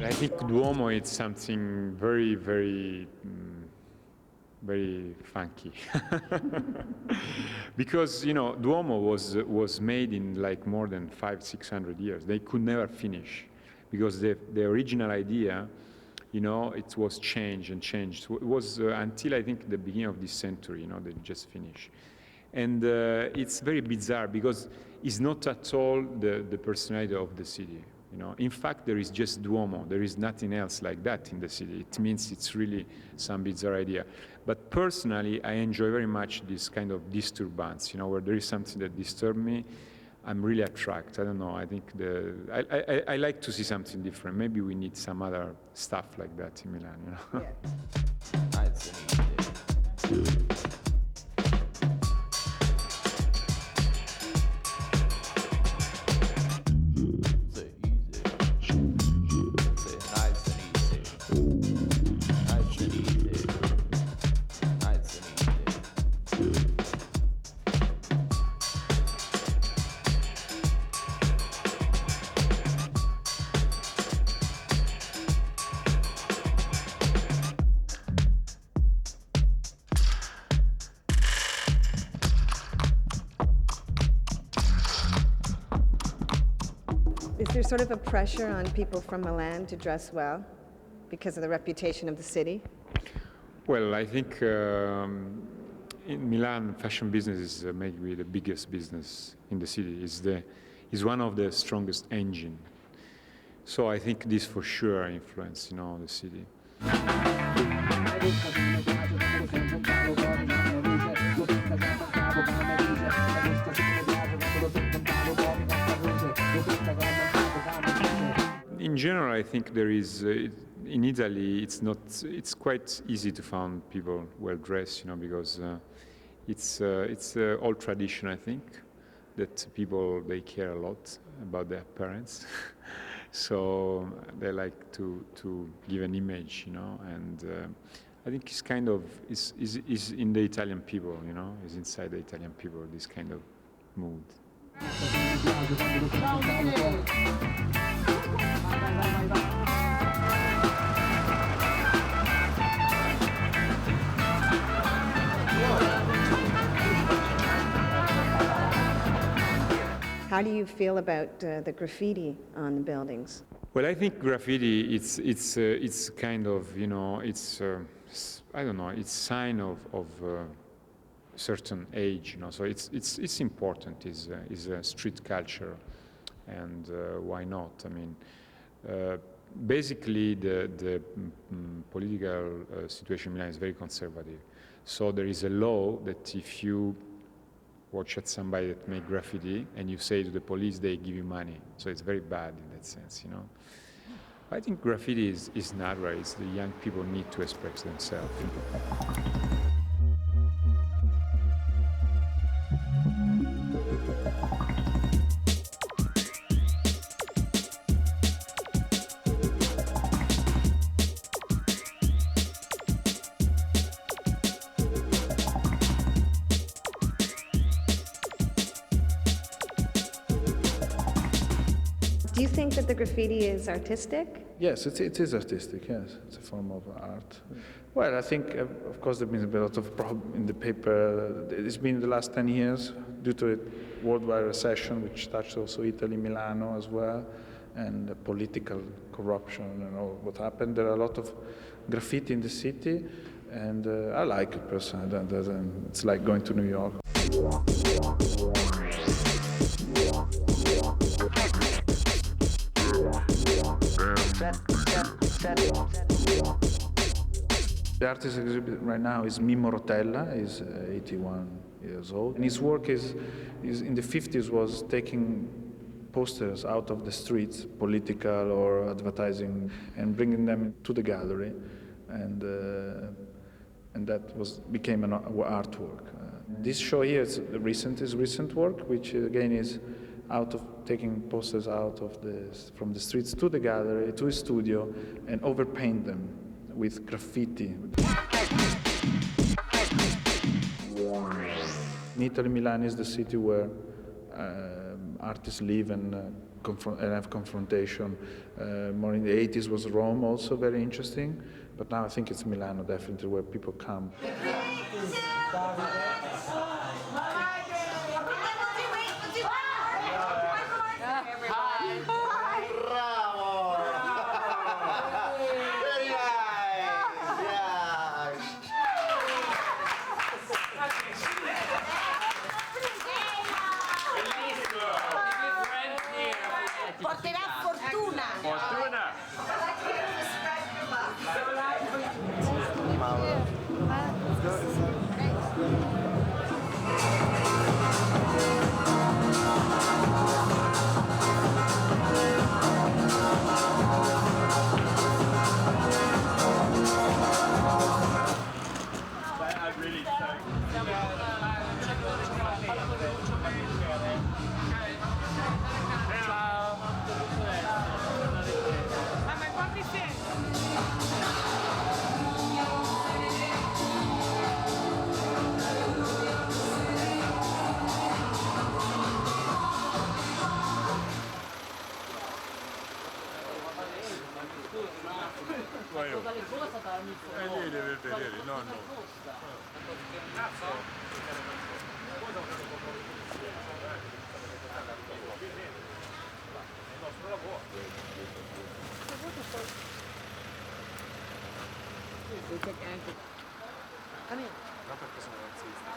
I think Duomo is something very, very, very funky. Because, you know, Duomo was made in like more than 500-600 years. They could never finish because the original idea, you know, it was changed and changed. So it was until I think the beginning of this century, you know, they just finished. And it's very bizarre because it's not at all the personality of the city. You know, in fact, there is just Duomo. There is nothing else like that in the city. It means it's really some bizarre idea. But personally, I enjoy very much this kind of disturbance, you know, where there is something that disturbs me. I'm really attracted. I don't know. I think I like to see something different. Maybe we need some other stuff like that in Milan, you know. Yeah. Is there sort of a pressure on people from Milan to dress well because of the reputation of the city? Well, I think in Milan, fashion business is maybe the biggest business in the city. It's one of the strongest engine. So I think this for sure influences, you know, the city. In general, I think there is, in Italy, it's quite easy to find people well dressed, you know, because it's old tradition, I think, that people, they care a lot about their appearance. So they like to give an image, you know, and I think it's kind of, is in the Italian people, you know, is inside the Italian people, this kind of mood. How do you feel about the graffiti on the buildings? Well, I think graffiti, it's kind of, you know, it's I don't know, it's sign of certain age, you know. So it's important. Is a street culture, and why not? I mean, basically the political situation in Milan is very conservative. So there is a law that if you watch at somebody that make graffiti and you say to the police, they give you money. So it's very bad in that sense, you know. I think graffiti is natural. It's the young people need to express themselves. Do you think that the graffiti is artistic? Yes, it is artistic, yes. It's a form of art. Well, I think, of course, there has been a lot of problems in the paper. It's been the last 10 years due to a worldwide recession, which touched also Italy, Milano as well, and political corruption and all what happened. There are a lot of graffiti in the city, and I like it personally. It's like going to New York. The artist exhibit right now is Mimo Rotella. He's 81 years old. And his work is in the 50s was taking posters out of the streets, political or advertising, and bringing them to the gallery. And that became an artwork. This show here is recent work, which again is taking posters from the streets to the gallery, to a studio, and overpaint them with graffiti. In Italy, Milan is the city where artists live and have confrontation. More in the 80s was Rome, also very interesting, but now I think it's Milano definitely where people come. Porterà fortuna. Fortuna! Deve vedere, no, no. No, perché sono razzisti.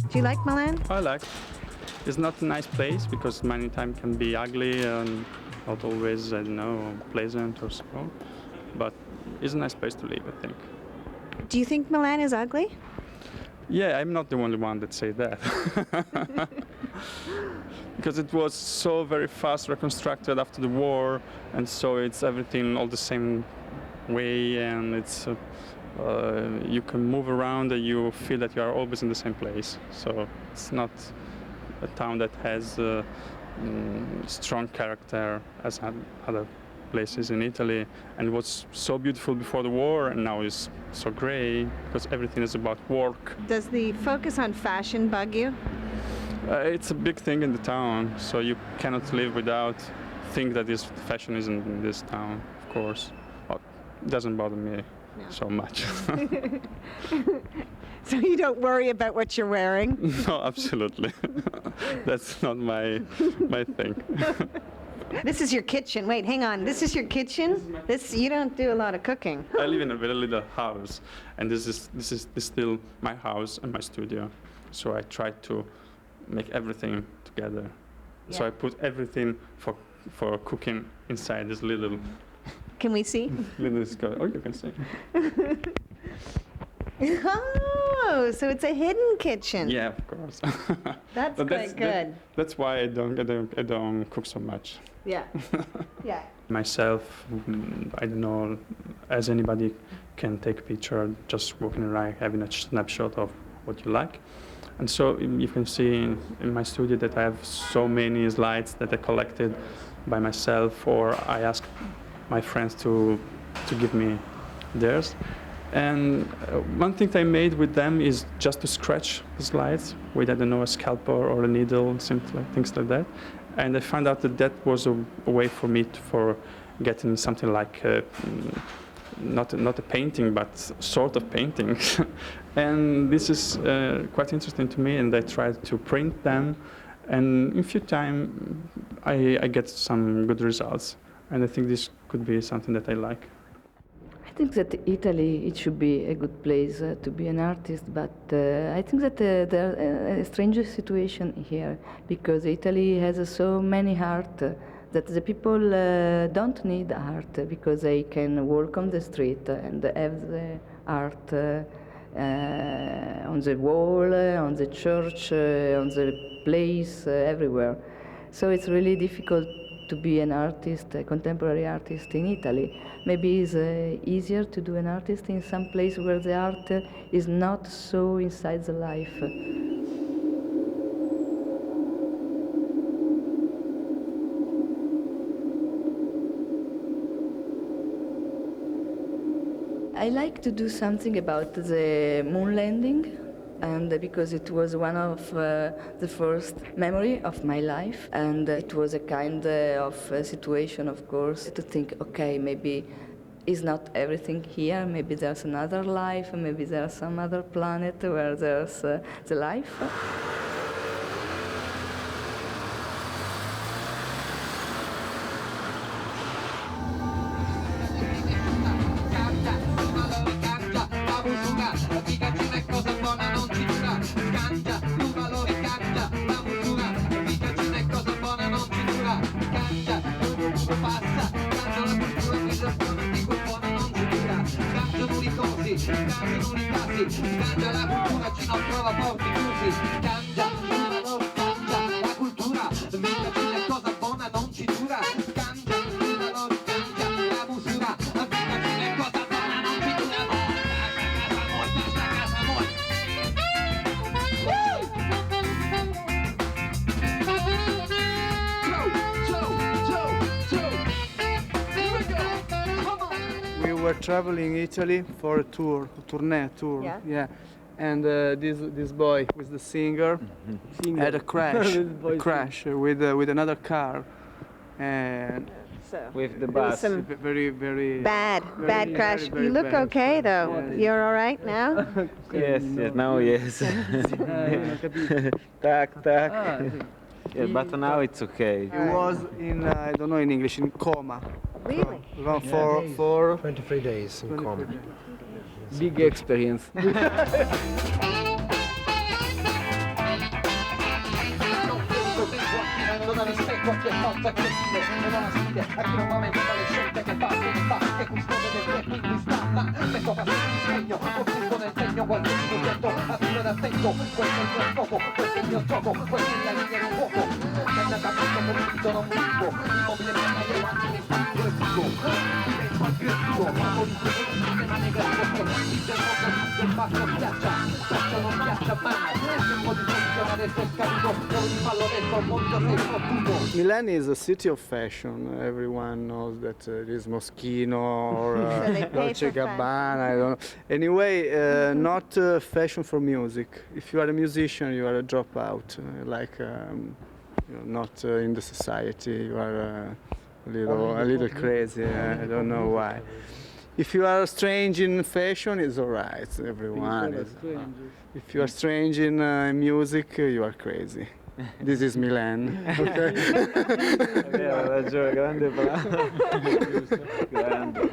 Do you like Milan? I like. It's not a nice place because many times can be ugly and not always, I don't know, pleasant or so. But it's a nice place to live, I think. Do you think Milan is ugly? Yeah, I'm not the only one that say that. Because it was so very fast reconstructed after the war, and so it's everything all the same way, and it's you can move around and you feel that you are always in the same place. So it's not a town that has strong character as other places in Italy, and it was so beautiful before the war, and now it's so gray because everything is about work. Does the focus on fashion bug you? It's a big thing in the town, so you cannot live without think that this fashion is in this town, of course. But it doesn't bother me so much. So you don't worry about what you're wearing? No, absolutely. That's not my thing. This is your kitchen. Wait, hang on. This is your kitchen? You don't do a lot of cooking. I live in a very little house, and this is still my house and my studio. So I try to make everything together. Yeah. So I put everything for cooking inside this little Can we see? Oh, you can see. Oh, so it's a hidden kitchen. Yeah, of course. That's But quite good. That's why I don't cook so much. Yeah. Yeah. Myself, I don't know, as anybody can take a picture, just walking around, having a snapshot of what you like. And so you can see in my studio that I have so many slides that I collected by myself, or I asked my friends to give me theirs. And one thing I made with them is just to scratch the slides with, I don't know, a scalpel or a needle, things like that. And I found out that that was a way for me for getting something like not a painting, but sort of painting. And this is quite interesting to me, and I tried to print them. And in a few time, I get some good results. And I think this could be something that I like. I think that Italy, it should be a good place to be an artist, but I think that there is a strange situation here, because Italy has so many art that the people don't need art, because they can walk on the street and have the art on the wall, on the church, on the place, everywhere. So it's really difficult to be an artist, a contemporary artist in Italy. Maybe it's easier to do an artist in some place where the art is not so inside the life. I like to do something about the moon landing, and because it was one of the first memory of my life, and it was a kind of situation, of course, to think, okay, maybe it's not everything here, maybe there's another life, maybe there's some other planet where there's the life. We were traveling Italy for a tour, yeah. And this boy with the singer had a crash with another car, and So with the there was bus. some very bad crash. very You look bad. okay though. Yeah. You're all right now? Yes, now yes. Tac, tac. Yeah, but now it's okay. He was in I don't know in English, in coma. Really? For 23 days in coma. big experience. vivendo da rispetto a chi è falso e credibile e non assiste a chi non lamenta le scelte che fa, che custode del che quindi stanna se tocca sul disegno, occulto nel segno qualche soggetto attivo ed attento, questo è il mio scopo, questo è il mio gioco, questa è la linea di fuoco, segnatamente convinto non vivo, immobile per me avanti mi sta aggressivo, penso aggressivo, ma politico di sistema negativo, del basso schiaccia, non schiaccia mai, tempo di funzione adesso è scaduto, devo di fallo adesso, il mondo sei fottuto. Milan is a city of fashion. Everyone knows that it is Moschino or Dolce Gabbana. I don't know. Anyway, not fashion for music. If you are a musician, you are a dropout. Not in the society. You are a little crazy. I don't know why. If you are strange in fashion, it's all right. Everyone is. If you are strange in music, you are crazy. This is Milan. Okay? Ha ragione, grande bravo. Grande.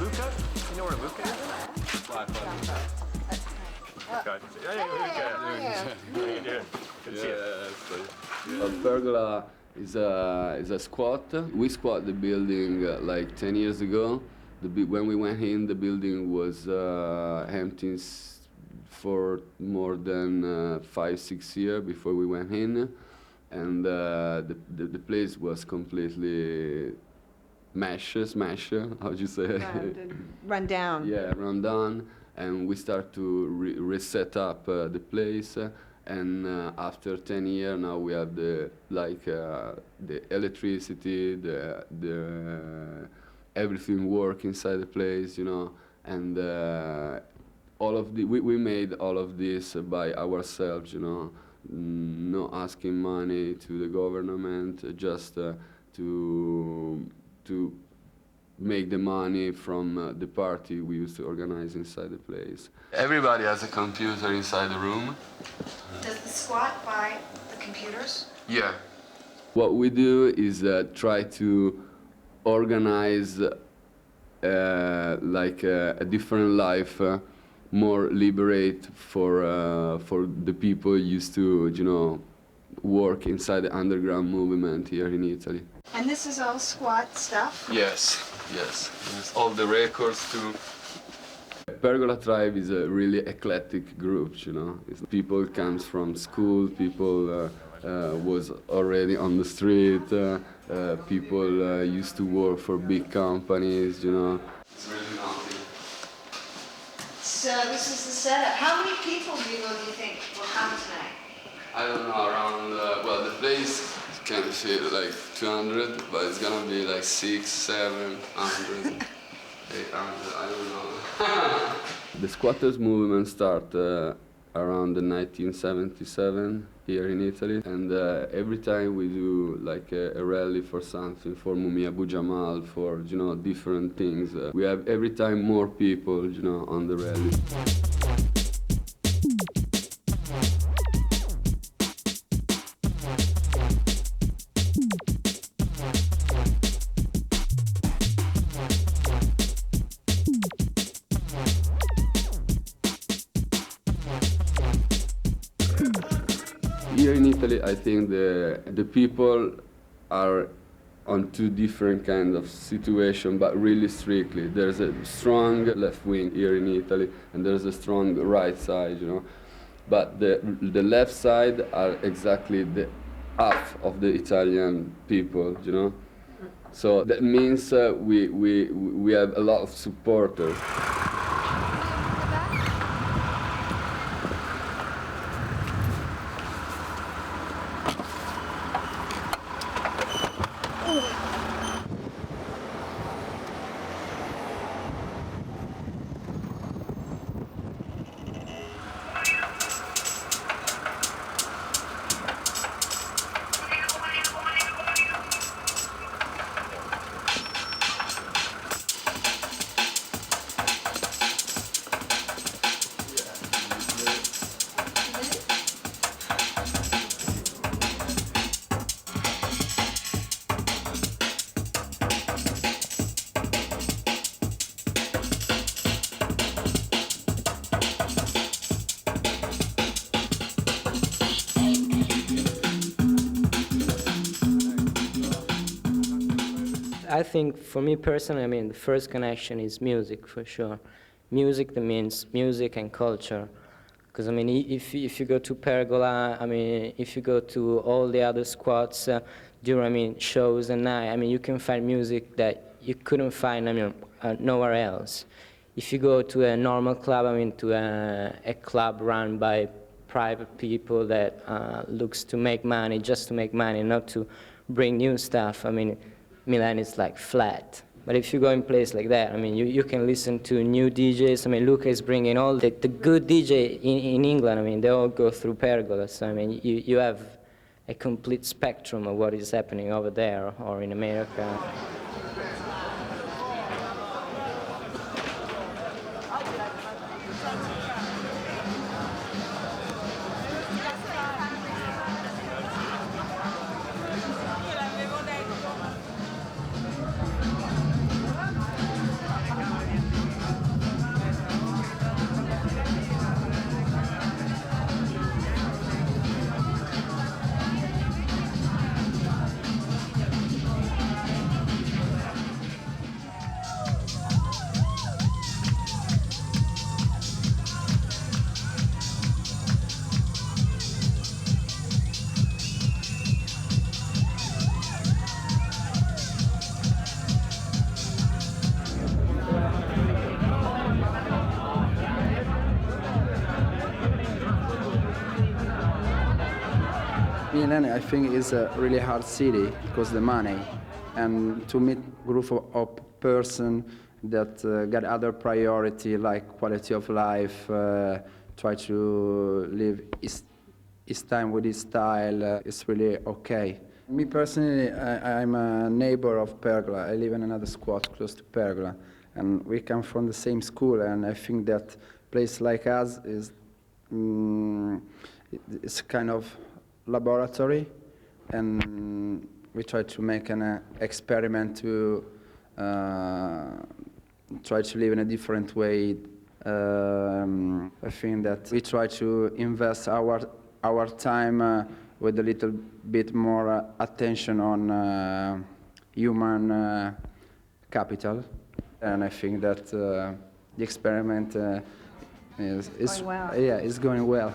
Luca? You know where Luca is? Black one. Okay. Hey, how you doing? Good to see you. Pergola is a squat. We squat the building like 10 years ago. When we went in, the building was empty for more than 5-6 years before we went in, and the place was completely smash. How'd you say? Run down. Yeah, run down, and we start to reset up the place. And after 10 years, now we have the electricity, the everything work inside the place, you know, and all of we made all of this by ourselves, you know, not asking money to the government, just to make the money from the party we used to organize inside the place. Everybody has a computer inside the room. Does the squat buy the computers? Yeah. What we do is try to organize like a different life, more liberate for the people used to, you know, work inside the underground movement here in Italy. And this is all squat stuff? Yes. All the records too. Pergola Tribe is a really eclectic group, you know. People comes from school, people was already on the street, people used to work for big companies, you know. It's really naughty. So this is the setup. How many people do you think will come tonight? I don't know, around, well, the place can fit like 200, but it's gonna be like 600, 700, 800, I don't know. The squatters movement started around 1977 here in Italy, and every time we do like a rally for something, for Mumia Abu Jamal, for, you know, different things, we have every time more people, you know, on the rally. Here in Italy, I think the people are on two different kinds of situation, but really strictly. There's a strong left wing here in Italy, and there's a strong right side, you know. But the left side are exactly the half of the Italian people, you know. So that means we have a lot of supporters. I think for me personally, I mean, the first connection is music, for sure. Music, that means music and culture. Because, I mean, if you go to Pergola, I mean, if you go to all the other squats during, I mean, shows and night, I mean, you can find music that you couldn't find, I mean, nowhere else. If you go to a normal club, I mean, to a club run by private people that looks to make money, just to make money, not to bring new stuff, I mean, Milan is like flat. But if you go in a place like that, I mean, you can listen to new DJs. I mean, Luca is bringing all the good DJ in England. I mean, they all go through Pergola. So, I mean, you have a complete spectrum of what is happening over there or in America. Milan, I think, is a really hard city because the money, and to meet group of person that got other priority like quality of life, try to live his time with his style, it's really okay. Me personally, I'm a neighbor of Pergola. I live in another squat close to Pergola, and we come from the same school, and I think that place like us is it's kind of laboratory, and we try to make an experiment to try to live in a different way. I think that we try to invest our time with a little bit more attention on human capital, and I think that the experiment is going well. Yeah, it's going well.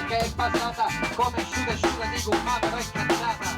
Che è passata come asciuga, dico, ma però è cazzata.